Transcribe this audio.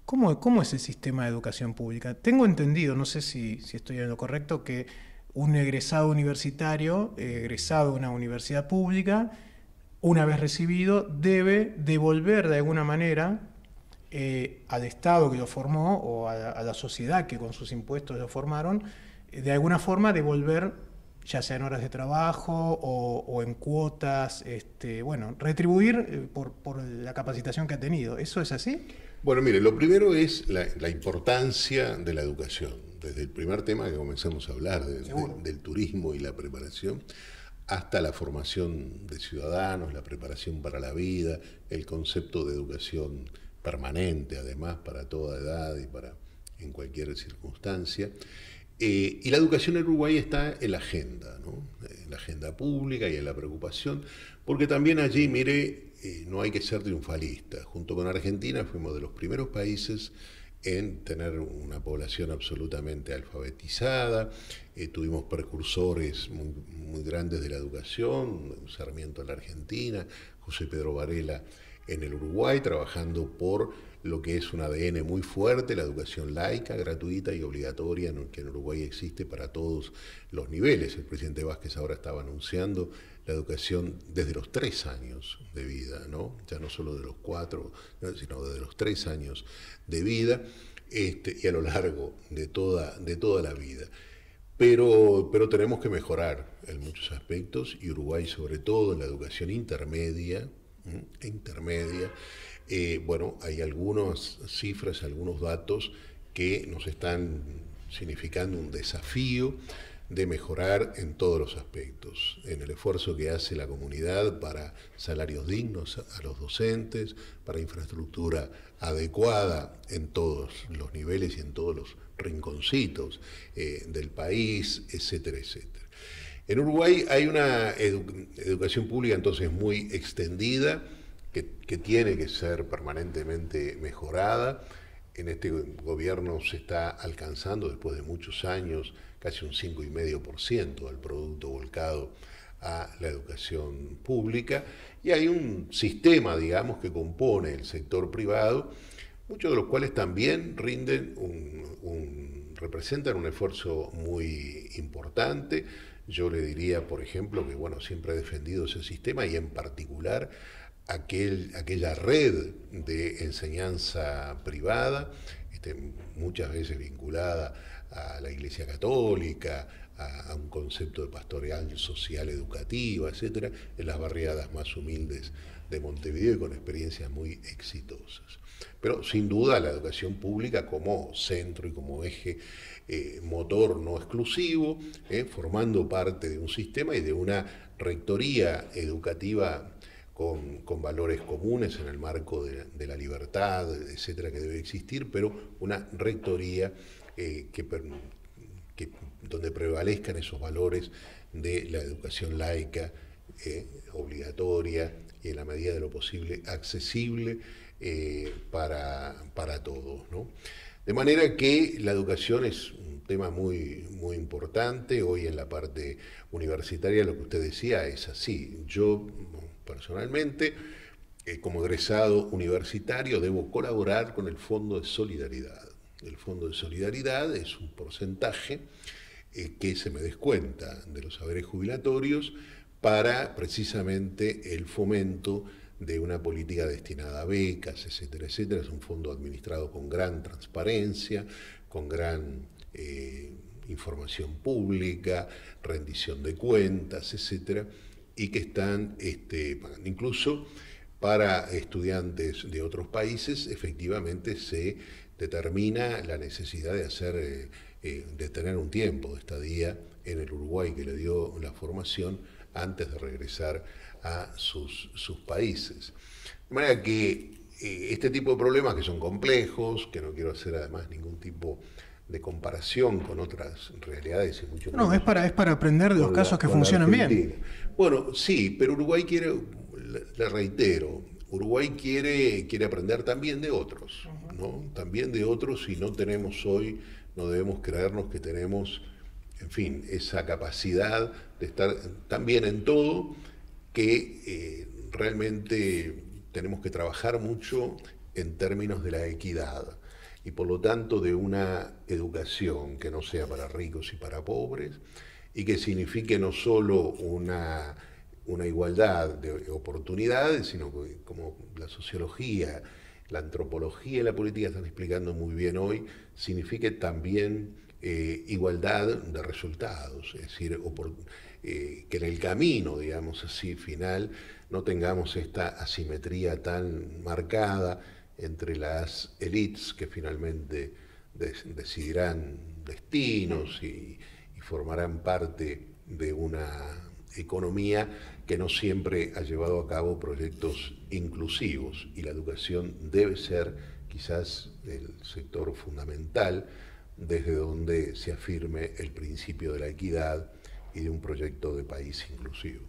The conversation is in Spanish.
¿Cómo es el sistema de educación pública? Tengo entendido, no sé si estoy en lo correcto, que un egresado universitario, egresado de una universidad pública, una vez recibido, debe devolver de alguna manera al Estado que lo formó o a la sociedad que con sus impuestos lo formaron, de alguna forma devolver, ya sea en horas de trabajo o en cuotas, bueno, retribuir por la capacitación que ha tenido. ¿Eso es así? Bueno, mire, lo primero es la importancia de la educación. Desde el primer tema que comenzamos a hablar, Seguro. del turismo y la preparación, hasta la formación de ciudadanos, la preparación para la vida, el concepto de educación permanente, además, para toda edad y para en cualquier circunstancia. Y la educación en Uruguay está en la agenda, ¿no? En la agenda pública y en la preocupación, porque también allí, mire, no hay que ser triunfalista. Junto con Argentina fuimos de los primeros países en tener una población absolutamente alfabetizada, tuvimos precursores muy grandes de la educación, Sarmiento en la Argentina, José Pedro Varela en el Uruguay, trabajando por lo que es un ADN muy fuerte, la educación laica, gratuita y obligatoria, que en Uruguay existe para todos los niveles. El presidente Vázquez ahora estaba anunciando la educación desde los 3 años de vida, ¿no? Ya no solo de los 4, sino desde los 3 años de vida, y a lo largo de toda la vida. Pero tenemos que mejorar en muchos aspectos, y Uruguay sobre todo en la educación intermedia, bueno, hay algunas cifras, algunos datos que nos están significando un desafío de mejorar en todos los aspectos, en el esfuerzo que hace la comunidad para salarios dignos a los docentes, para infraestructura adecuada en todos los niveles y en todos los rinconcitos del país, etcétera, etcétera. En Uruguay hay una educación pública entonces muy extendida que tiene que ser permanentemente mejorada. En este gobierno se está alcanzando, después de muchos años, casi un 5,5% del producto volcado a la educación pública, y hay un sistema, digamos, que compone el sector privado, muchos de los cuales también representan un esfuerzo muy importante. Yo le diría, por ejemplo, que bueno, siempre he defendido ese sistema, y en particular aquella red de enseñanza privada, muchas veces vinculada a la Iglesia Católica, a un concepto de pastoral social educativa, etcétera, en las barriadas más humildes de Montevideo, y con experiencias muy exitosas. Pero sin duda la educación pública como centro y como eje motor no exclusivo, formando parte de un sistema y de una rectoría educativa con valores comunes en el marco de la libertad, etcétera, que debe existir, pero una rectoría donde prevalezcan esos valores de la educación laica, obligatoria y en la medida de lo posible accesible para todos, ¿no? De manera que la educación es un tema muy importante. Hoy en la parte universitaria lo que usted decía es así. Yo personalmente, como egresado universitario, debo colaborar con el Fondo de Solidaridad. El Fondo de Solidaridad es un porcentaje que se me descuenta de los saberes jubilatorios para precisamente el fomento de una política destinada a becas, etcétera, etcétera. Es un fondo administrado con gran transparencia, con gran información pública, rendición de cuentas, etcétera, y que están pagando. Incluso para estudiantes de otros países, efectivamente se determina la necesidad de tener un tiempo de estadía en el Uruguay que le dio la formación antes de regresar a sus países. De manera que este tipo de problemas, que son complejos, que no quiero hacer además ningún tipo de comparación con otras realidades y mucho No, menos es para aprender de los casos que con la funcionan Argentina. bien. Bueno, sí, pero Uruguay quiere, le reitero, Uruguay quiere aprender también de otros, ¿no? También de otros, y no tenemos hoy, no debemos creernos que tenemos, en fin, esa capacidad de estar tan bien en todo, que realmente tenemos que trabajar mucho en términos de la equidad. y por lo tanto de una educación que no sea para ricos y para pobres, y que signifique no solo una igualdad de oportunidades, sino que, como la sociología, la antropología y la política están explicando muy bien hoy, signifique también igualdad de resultados, es decir, que en el camino, digamos así, final, no tengamos esta asimetría tan marcada entre las élites que finalmente decidirán destinos y formarán parte de una economía que no siempre ha llevado a cabo proyectos inclusivos, y la educación debe ser quizás el sector fundamental desde donde se afirme el principio de la equidad y de un proyecto de país inclusivo.